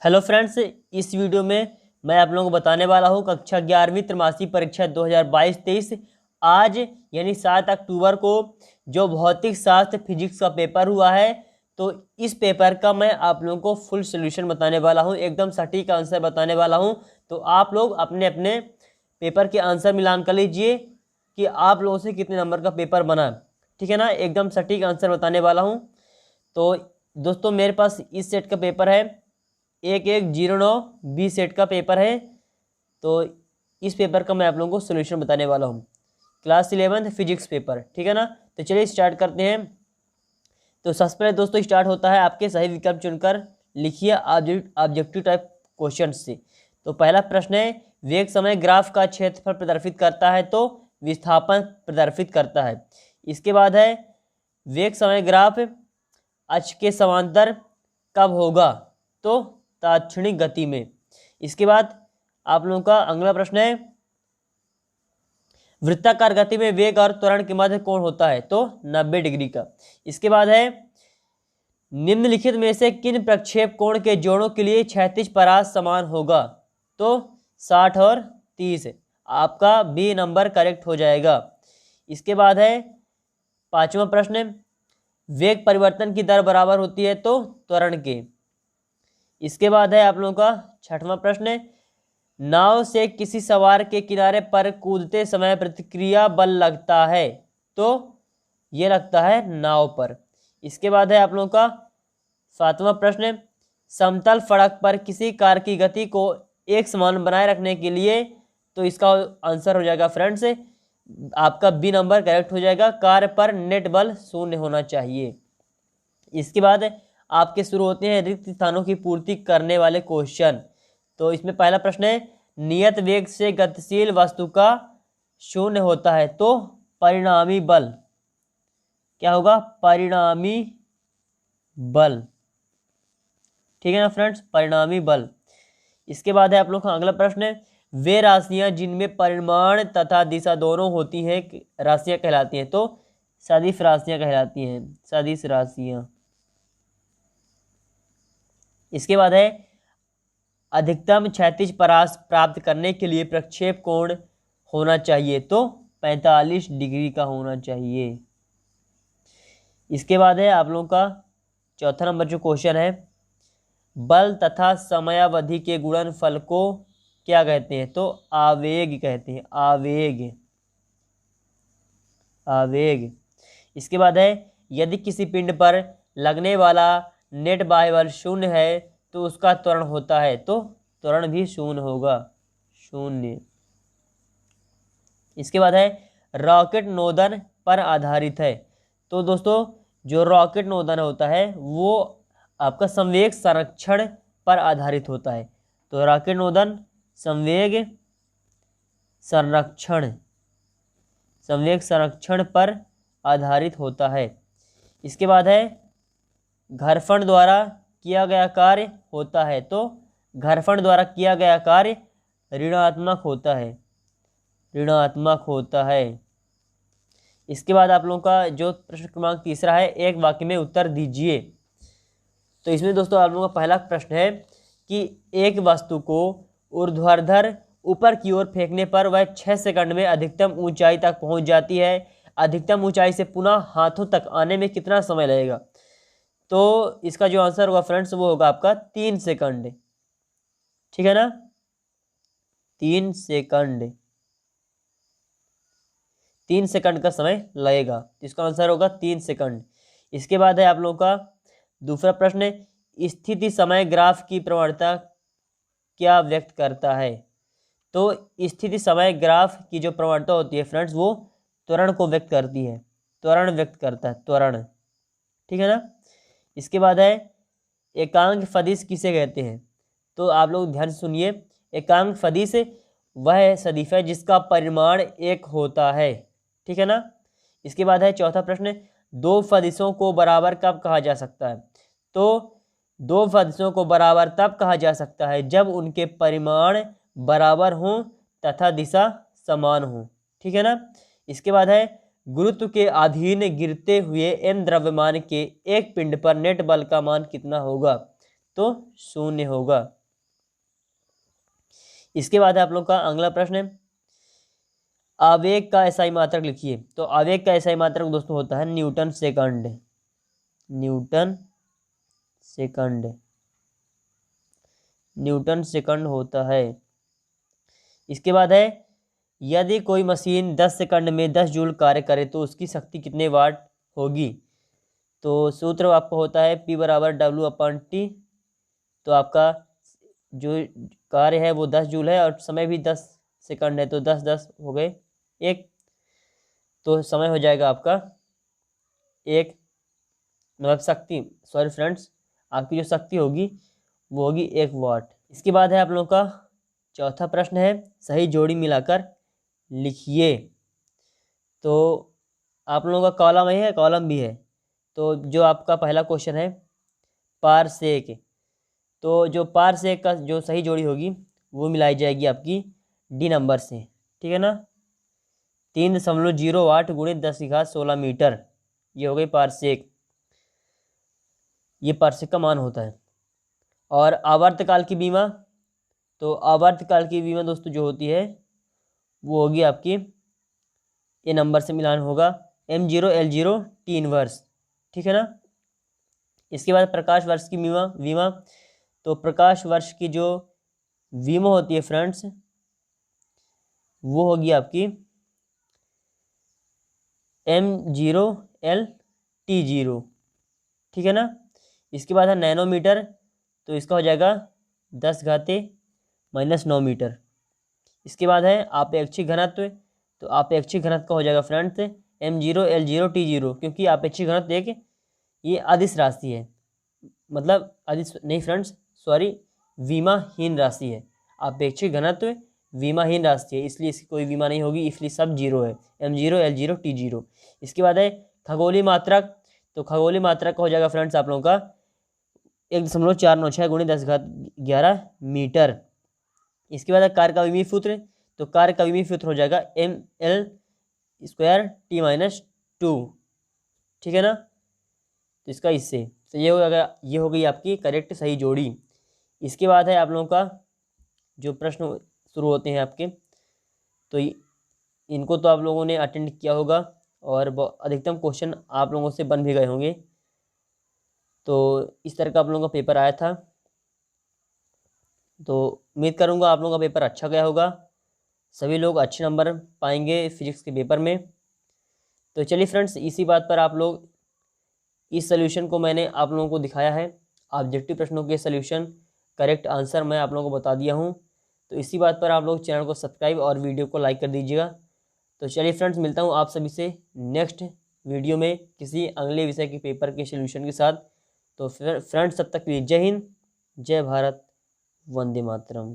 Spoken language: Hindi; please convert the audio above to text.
हेलो फ्रेंड्स, इस वीडियो में मैं आप लोगों को बताने वाला हूँ कक्षा 11वीं त्रैमासिक परीक्षा 2022-23 आज यानी 7 अक्टूबर को जो भौतिक शास्त्र फिजिक्स का पेपर हुआ है। तो इस पेपर का मैं आप लोगों को फुल सोल्यूशन बताने वाला हूँ, एकदम सटीक आंसर बताने वाला हूँ। तो आप लोग अपने अपने पेपर के आंसर मिलान कर लीजिए कि आप लोगों से कितने नंबर का पेपर बना, ठीक है ना। एकदम सटीक आंसर बताने वाला हूँ। तो दोस्तों मेरे पास इस सेट का पेपर है 1109 बी सेट का पेपर है। तो इस पेपर का मैं आप लोगों को सोल्यूशन बताने वाला हूँ, क्लास 11th फिजिक्स पेपर, ठीक है ना। तो चलिए स्टार्ट करते हैं। तो सबसे पहले दोस्तों स्टार्ट होता है आपके सही विकल्प चुनकर लिखिए ऑब्जेक्टिव टाइप क्वेश्चन से। तो पहला प्रश्न है, वेग समय ग्राफ का क्षेत्रफल प्रदर्शित करता है तो विस्थापन प्रदर्शित करता है। इसके बाद है, वेग समय ग्राफ अक्ष के समांतर कब होगा तो तात्क्षणिक गति में। इसके बाद आप लोगों का अगला प्रश्न है, वृत्ताकार गति में वेग और त्वरण के मध्य कोण होता है तो 90 डिग्री का। इसके बाद है, निम्नलिखित में से किन प्रक्षेप कोण के जोड़ों के लिए क्षैतिज परास समान होगा तो 60 और 30। आपका बी नंबर करेक्ट हो जाएगा। इसके बाद है पांचवा प्रश्न, वेग परिवर्तन की दर बराबर होती है तो त्वरण के। इसके बाद है आप लोगों का छठवां प्रश्न, नाव से किसी सवार के किनारे पर कूदते समय प्रतिक्रिया बल लगता है तो ये लगता है नाव पर। इसके बाद है आप लोगों का सातवां प्रश्न, समतल सड़क पर किसी कार की गति को एक समान बनाए रखने के लिए, तो इसका आंसर हो जाएगा फ्रेंड्स आपका बी नंबर करेक्ट हो जाएगा, कार पर नेट बल 0 होना चाहिए। इसके बाद आपके शुरू होते हैं रिक्त स्थानों की पूर्ति करने वाले क्वेश्चन। तो इसमें पहला प्रश्न है, नियत वेग से गतिशील वस्तु का 0 होता है तो परिणामी बल क्या होगा, परिणामी बल, ठीक है ना फ्रेंड्स, परिणामी बल। इसके बाद है आप लोग का अगला प्रश्न, वे राशियां जिनमें परिमाण तथा दिशा दोनों होती हैं राशियां कहलाती हैं तो सदिश राशियां कहलाती हैं, सदिश राशियां। इसके बाद है, अधिकतम क्षैतिज परास प्राप्त करने के लिए प्रक्षेप कोण होना चाहिए तो 45 डिग्री का होना चाहिए। इसके बाद है आप लोगों का चौथा नंबर जो क्वेश्चन है, बल तथा समयावधि के गुणनफल को क्या कहते हैं तो आवेग कहते हैं, आवेग, आवेग। इसके बाद है, यदि किसी पिंड पर लगने वाला नेट बाह्य बल 0 है तो उसका त्वरण होता है तो त्वरण भी 0 होगा, 0। इसके बाद है, रॉकेट नोदन पर आधारित है। तो दोस्तों जो रॉकेट नोदन होता है वो आपका संवेग संरक्षण पर आधारित होता है। तो रॉकेट नोदन संवेग संरक्षण, संवेग संरक्षण पर आधारित होता है। इसके बाद है, घर्षण द्वारा किया गया कार्य होता है तो घर्षण द्वारा किया गया कार्य ऋणात्मक होता है, ऋणात्मक होता है। इसके बाद आप लोगों का जो प्रश्न क्रमांक तीसरा है, एक वाक्य में उत्तर दीजिए। तो इसमें दोस्तों आप लोगों का पहला प्रश्न है कि एक वस्तु को ऊर्ध्वाधर ऊपर की ओर फेंकने पर वह 6 सेकंड में अधिकतम ऊंचाई तक पहुंच जाती है। अधिकतम ऊंचाई से पुनः हाथों तक आने में कितना समय लगेगा तो इसका जो आंसर होगा फ्रेंड्स वो होगा आपका 3 सेकंड, ठीक है ना, 3 सेकंड, 3 सेकंड का समय लगेगा। इसका आंसर होगा 3 सेकंड। इसके बाद है आप लोगों का दूसरा प्रश्न, स्थिति समय ग्राफ की प्रवणता क्या व्यक्त करता है तो स्थिति समय ग्राफ की जो प्रवणता होती है फ्रेंड्स वो त्वरण को व्यक्त करती है, त्वरण व्यक्त करता है, त्वरण, ठीक है ना। इसके बाद है, एकांक सदिश किसे कहते हैं तो आप लोग ध्यान से सुनिए, एकांक सदिश वह सदिश है जिसका परिमाण 1 होता है, ठीक है ना। इसके बाद है चौथा प्रश्न, दो सदिशों को बराबर कब कहा जा सकता है तो दो सदिशों को बराबर तब कहा जा सकता है जब उनके परिमाण बराबर हों तथा दिशा समान हो, ठीक है ना। इसके बाद है, गुरुत्व के अधीन गिरते हुए n द्रव्यमान के एक पिंड पर नेट बल का मान कितना होगा तो 0 होगा। इसके बाद है आप लोग का अगला प्रश्न है, आवेग का एसआई मात्रक लिखिए। तो आवेग का एसआई मात्रक दोस्तों होता है Newton second. Newton second, Newton second होता है। इसके बाद है, यदि कोई मशीन 10 सेकंड में 10 जूल कार्य करे तो उसकी शक्ति कितने वाट होगी। तो सूत्र आपका होता है P बराबर W/T। तो आपका जो कार्य है वो 10 जूल है और समय भी 10 सेकंड है, तो 10 10 हो गए 1, तो समय हो जाएगा आपका 1, मतलब शक्ति, सॉरी फ्रेंड्स, आपकी जो शक्ति होगी वो होगी 1 वाट। इसके बाद है आप लोगों का चौथा प्रश्न है, सही जोड़ी मिलाकर लिखिए। तो आप लोगों का कॉलम है कॉलम भी है। तो जो आपका पहला क्वेश्चन है पारसेक, तो जो पारसेक का जो सही जोड़ी होगी वो मिलाई जाएगी आपकी डी नंबर से, ठीक है ना। 3.0 वाट गुणे 10⁻16 मीटर, ये हो गई पारसेक, ये पारसेक का मान होता है। और आवर्तकाल की बीमा, तो आवर्तकाल की बीमा दोस्तों जो होती है वो होगी आपकी, ये नंबर से मिलान होगा M0L0 T−1, ठीक है ना। इसके बाद प्रकाश वर्ष की बीमा बीमा तो प्रकाश वर्ष की जो बीमा होती है फ्रेंड्स वो होगी आपकी M0L T0, ठीक है ना। इसके बाद है नैनोमीटर, तो इसका हो जाएगा 10⁻⁻9 मीटर। इसके बाद है आपेक्षिक घनत्व, तो आपेक्षिक घनत्व का हो जाएगा फ्रेंड्स M0L0T0, क्योंकि आपेक्षिक घनत्व एक ये अदिश राशि है, मतलब अदिश नहीं फ्रेंड्स, सॉरी, विमाहीन राशि है। आपेक्षिक घनत्व विमाहीन राशि है, इसलिए इसकी कोई विमा नहीं होगी, इसलिए सब 0 है, M0L0T0। इसके बाद है खगोलीय मात्रक, तो खगोलीय मात्रक का हो जाएगा फ्रेंड्स आप लोगों का 1.496 गुणे 10⁻11 मीटर। इसके बाद है कार्य का विमीय सूत्र, तो कार्य का विमीय सूत्र हो जाएगा ML² T−2, ठीक है ना। तो इसका इससे तो ये हो गई आपकी करेक्ट सही जोड़ी। इसके बाद है आप लोगों का जो प्रश्न शुरू होते हैं आपके, तो इनको तो आप लोगों ने अटेंड किया होगा और अधिकतम क्वेश्चन आप लोगों से बन भी गए होंगे। तो इस तरह का आप लोगों का पेपर आया था, तो उम्मीद करूंगा आप लोगों का पेपर अच्छा गया होगा, सभी लोग अच्छे नंबर पाएंगे फिजिक्स के पेपर में। तो चलिए फ्रेंड्स, इसी बात पर आप लोग, इस सॉल्यूशन को मैंने आप लोगों को दिखाया है, ऑब्जेक्टिव प्रश्नों के सॉल्यूशन करेक्ट आंसर मैं आप लोगों को बता दिया हूँ। तो इसी बात पर आप लोग चैनल को सब्सक्राइब और वीडियो को लाइक कर दीजिएगा। तो चलिए फ्रेंड्स, मिलता हूँ आप सभी से नेक्स्ट वीडियो में किसी अगले विषय के पेपर के सॉल्यूशन के साथ। तो फ्रेंड्स, तब तक के लिए जय हिंद, जय भारत, वंदे मातरम।